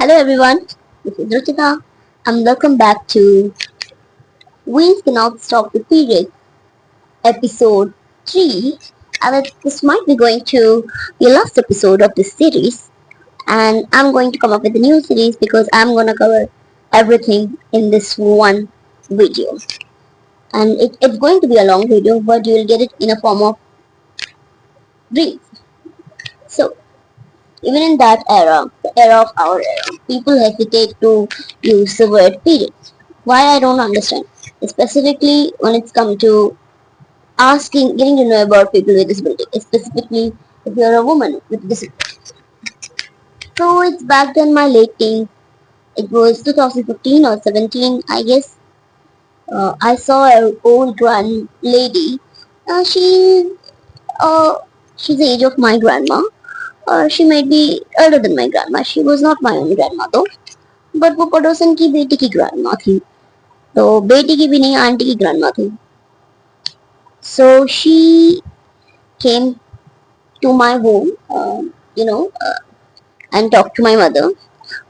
Hello everyone, this is Ruchita and welcome back to We Cannot Stop the Period, episode 3. This might be going to be the last episode of this series, and I'm going to come up with a new series because I'm going to cover everything in this one video. And it's going to be a long video, but you'll get it in a form of brief. So, even in that era, the era of our era, people hesitate to use the word period. Why I don't understand. Specifically when it's come to getting to know about people with disability, specifically if you're a woman with disability. So it's back then my late teens. It was 2015 or 17, I guess. I saw an old grand lady. Uh, she, uh, she's the age of my grandma. She might be older than my grandma. She was not my own grandma though. But वो पड़ोसन की बेटी की grandma थी, तो बेटी की भी नहीं, आंटी की ग्रैंडमा थी. So she came to my home, you know, and talked to my mother.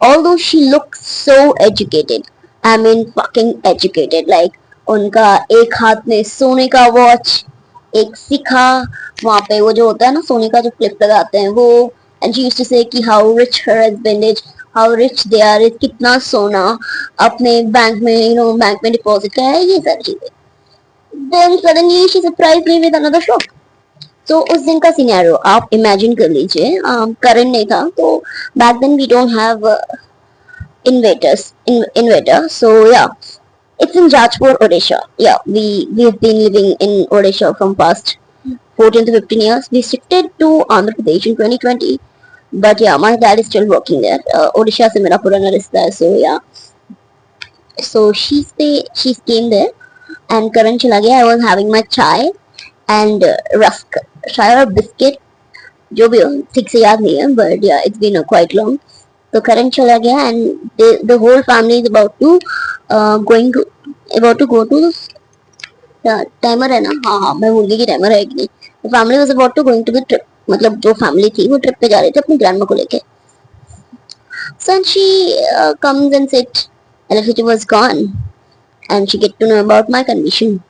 Although she looked so educated, I mean fucking educated. Like उनका एक हाथ में सोने का वॉच, एक सिखा, वहाँ पे वो जो होता है ना सोने का जो क्लिप लगाते हैं वो. And she used to say कि how rich her husband is, how rich they are, कितना सोना अपने बैंक में बैंक में डिपॉजिट का है, ये सारी चीजें. Then suddenly she surprise me with another shock. तो उस दिन का सिनेरियो आप इमेजिन कर लीजिए. करंट नहीं था तो back then we don't have inverter. So yeah, it's in Jajpur, Odisha. Yeah, we've been living in Odisha from past 14 to 15 years. We shifted to Andhra Pradesh in 2020, but yeah, my dad is still working there. Odisha से मेरा पुराना रिश्ता है. So yeah, so she came there and Karan चला गया. I was having my chai and rusk, chai और biscuit, जो भी हो ठीक से याद नहीं है, but yeah, it's been quite long. तो Karan चला गया and the whole family is about to go to timer है ना, हाँ हाँ मैं भूल गई कि टाइमर है कि नहीं. The family was about to going to the trip, मतलब जो फैमिली थी वो ट्रिप पे जा रही थी अपनी ग्रैंडमा को लेके. So and she comes and said electricity was gone and she get to know about my condition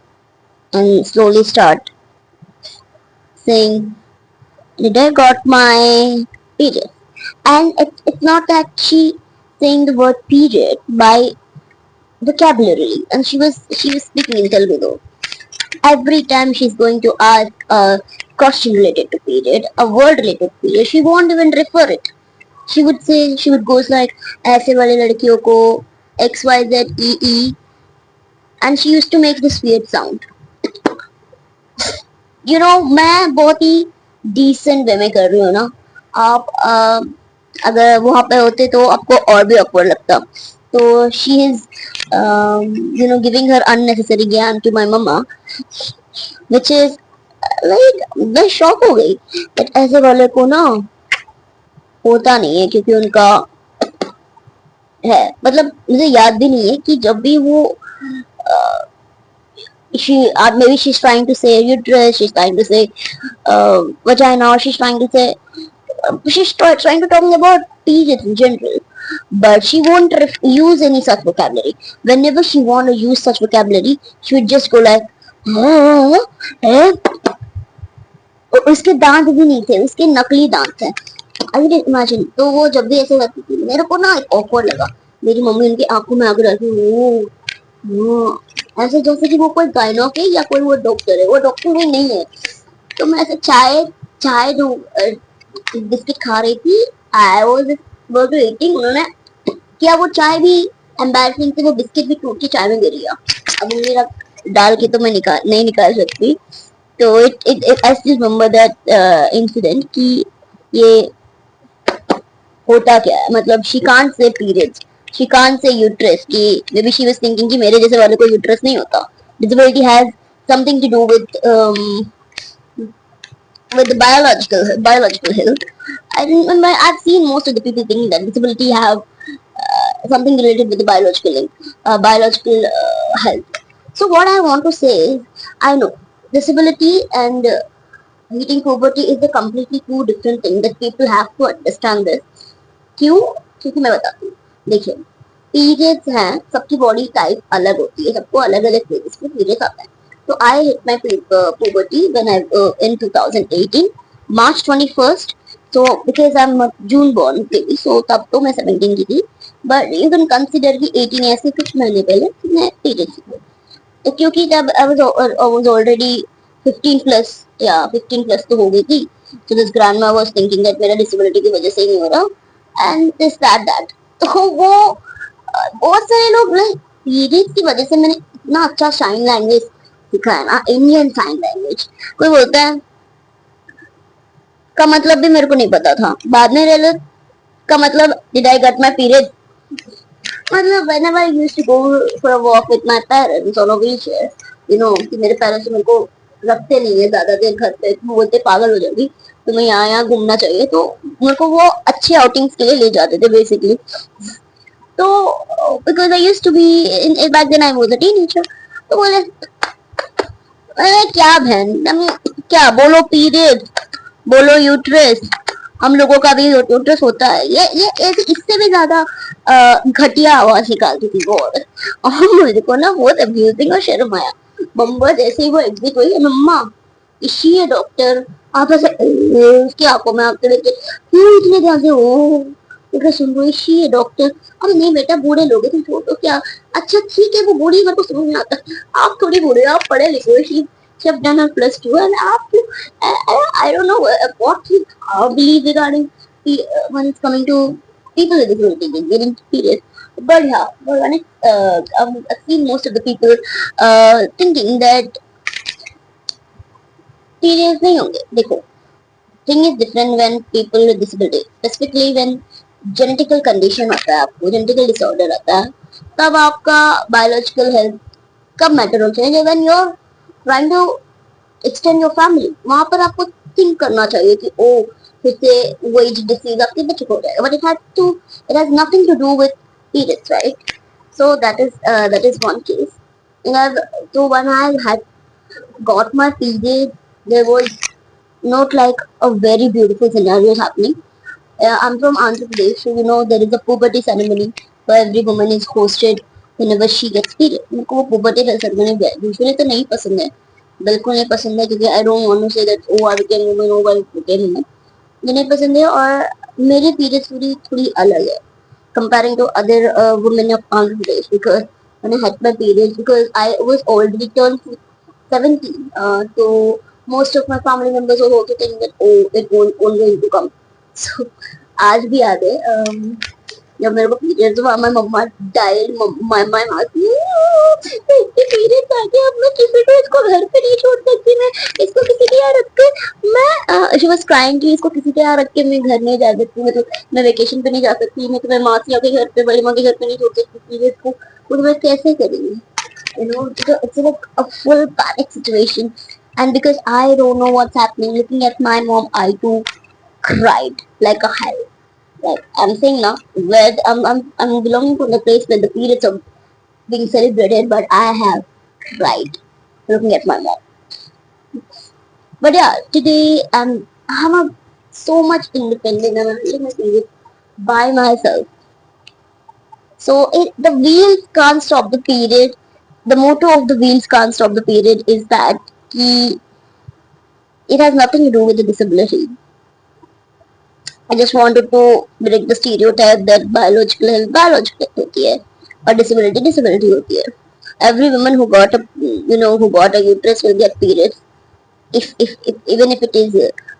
and slowly start saying, did I got my period? And it's not that she saying the word period by vocabulary, and she was speaking in Telugu though. Every time she's going to ask a question related to period, a word related to period, she won't even refer it. She would goes like ऐसे वाले लड़कियों को XYZEE, and she used to make this weird sound. मैं बहुत ही decent वे में कर रही हूँ ना. आप अगर वहां पे होते तो आपको और भी awkward लगता. तो she is giving her unnecessary ज्ञान टू माय मम्मा, विच इज लाइक मैं शॉक हो गई. बट ऐसे वाले को ना होता नहीं है क्योंकि उनका है, मतलब मुझे याद भी नहीं है कि जब भी वो maybe she's trying to say uterus, she's trying to say vagina, or she's trying to say trying to talking about periods in general, but she won't use any such vocabulary. Whenever she want to use such vocabulary, she would just go like उसके दांत भी नहीं थे, उसके नकली दांत थे. I can imagine. तो वो जब भी ऐसे करती थी मेरे को ना एक ऑकवर्ड लगा. मेरी मम्मी उनकी आंखों में आगे रखी, ऐसे जैसे कि वो कोई गायनोक है या कोई वो डॉक्टर है. वो डॉक्टर भी नहीं है. तो मैं ऐसे चाय चाय जो बिस्किट खा रही थी, आई वाज ईटिंग. उन्होंने किया वो चाय भी एम्बैरसिंग से वो बिस्किट भी टूट के चाय में गिर गया. अब मेरा डाल के तो मैं नहीं निकाल सकती. तो it I still remember that incident कि ये होता क्या है. मतलब she can't say periods, she can't say uterus कि maybe she was thinking कि मेरे जैसे वाले को uterus नहीं होता. Disability has something to do with the biological health. I remember I've seen most of the people thinking that disability have something related with the biological health. So what I want to say is, I know disability and meeting puberty is a completely two different thing that people have to understand this. क्यों? क्योंकि मैं बताती हूँ. देखिए, periods हैं, सबकी body type अलग होती है, सबको अलग अलग फेजेस में पीरियड्स आता है. तो I hit my puberty when I in 2018 March 21st. So because I'm a June born baby, so तब तो मैं 17 की थी. But you can consider कि 18 ऐसे कुछ महीने पहले मैं पीरियड्स की. तो क्योंकि तब I was already 15 प्लस, या 15 प्लस तो हो गई थी. So this grandma was thinking that मेरा डिसेबिलिटी की वजह से ही नहीं हो रहा, and this that. तो वो बहुत सारे लोग ना, पीरियड्स की वजह से मैंने इतना अच्छा साइन लैंग्वेज सीखा है ना, इंडियन साइन लैंग्वेज. कोई बोलता है का मतलब भी मेरे को नहीं पता था, बाद में रियलाइज का मतलब did I get my period. मतलब whenever I used to go for a walk with my parents on a wheelchair, कि मेरे पेरेंट्स मेरे को रखते नहीं है ज्यादा देर घर पे, बोलते पागल हो जाएगी, तुम्हें यहाँ यहाँ घूमना चाहिए, तो मेरे को वो अच्छे आउटिंग्स के लिए ले जाते थे बेसिकली. तो because I used to be in back then I was a teenager. तो बोले अरे क्या बहन, क्या बोलो पीरियड, बोलो यूट्रस, हम लोगों का भी यूट्रस होता है. ये इससे भी ज्यादा घटिया आवाज निकालती थी वो औरत, और मुझे को ना बहुत अब्यूजिंग और शर्म आया. बम्बर जैसे ही वो एग्जिट हुई, मम्मा इसी है डॉक्टर, आप ऐसे उसकी आंखों में आंखें लेके क्यों इतने ध्यान से हो, देखो सुन रही इसी है डॉक्टर. अब नहीं बेटा, बूढ़े लोग तुम छोड़ो क्या. अच्छा ठीक है, वो बूढ़ी मेरे को समझ में आता है, आप थोड़ी बूढ़े, आप पढ़े लिखे, she have done her +2 and up to, I don't know what you believe regarding when it's coming to people with disability getting periods. But yeah, but when I've seen most of the people thinking that periods नहीं होंगे. देखो, thing is different when people with disability, specifically when genetical condition आता है, आपको genetical disorder आता है, तब आपका biological health कब मैटर होता है, when you're trying to extend your family, वहां पर आपको थिंक करना चाहिए कि ओ फिर से वही डिसीज आपके बच्चे को हो जाएगा. But it has nothing to do with periods, right? So that is one case. And so when I had got my period, there was not like a very beautiful scenario happening. I'm from Andhra Pradesh, so there is a puberty ceremony where every woman is hosted whenever she gets period. मेरे को वो puberty ceremony usually तो नहीं पसंद है, बिल्कुल नहीं पसंद है, क्योंकि I don't want to say that oh I became woman, oh I became woman. ये नहीं पसंद है. और मेरी पीरियड्स थोड़ी थोड़ी अलग है comparing to other women of Andhra Pradesh, because when I had my periods, because I was already turned 17, so most of my family members were also thinking that oh it won't going to come. So आज भी याद है, जब मेरे को periods हुआ, my mama died, my mom इसके periods आ गए, अब मैं किसी को इसको घर पे नहीं छोड़ सकती, मैं इसको किसी के यहाँ रख के, मैं she was crying कि इसको किसी के यहाँ रख के मैं घर नहीं जा सकती, मतलब मैं वेकेशन पे नहीं जा सकती, मैं तुम्हें मासियों के घर पे, बड़ी माँ के घर पे नहीं छोड़ सकती पीरियड्स को, तो मैं कैसे करेंगी. It's like a full panic situation. And because I don't know what's happening, looking at my mom, I too cried like a hell. Like I'm saying now, where I'm belonging to the place where the periods are being celebrated, but I have cried looking at my mom. But yeah, today I'm so much independent and I'm feeling my period by myself. So the wheels can't stop the period. The motto of the wheels can't stop the period is that it has nothing to do with the disability. I just wanted to break the stereotype that biological health होती है और disability होती है. Every woman who got a uterus will get periods, if even if it is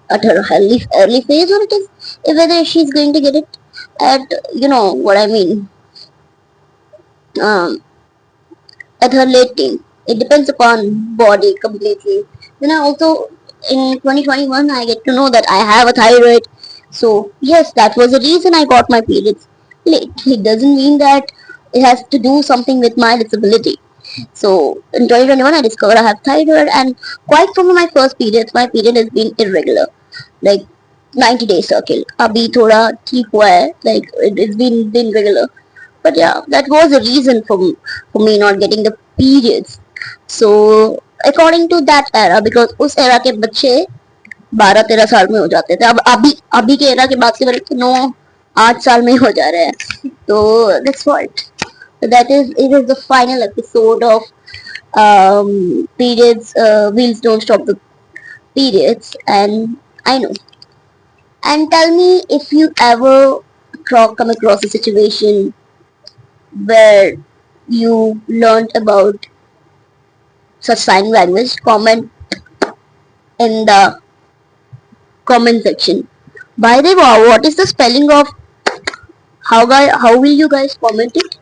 at her early phase, or it is whether she's going to get it at what I mean, um, at her late teen. It depends upon body completely. Then I also in 2021 I get to know that I have a thyroid. So yes, that was the reason I got my periods late. It doesn't mean that it has to do something with my disability. So in 2021 I discovered I have thyroid, and quite from my first periods, my period has been irregular, like 90 days circle. अभी थोड़ा ठीक हुआ है, like it's been regular. But yeah, that was the reason for me not getting the periods. So according to that era, because उस era के बच्चे 12-13 साल में हो जाते थे. अब अभी के era के बाद के बच्चे नो 8 साल में हो जा रहा है. तो that's what. So that is it is the final episode of periods. Wheels don't stop the periods, and I know. And tell me if you ever come across a situation where you learned about such sign language. Comment in the comment section. By the way, what is the spelling of how will you guys comment it?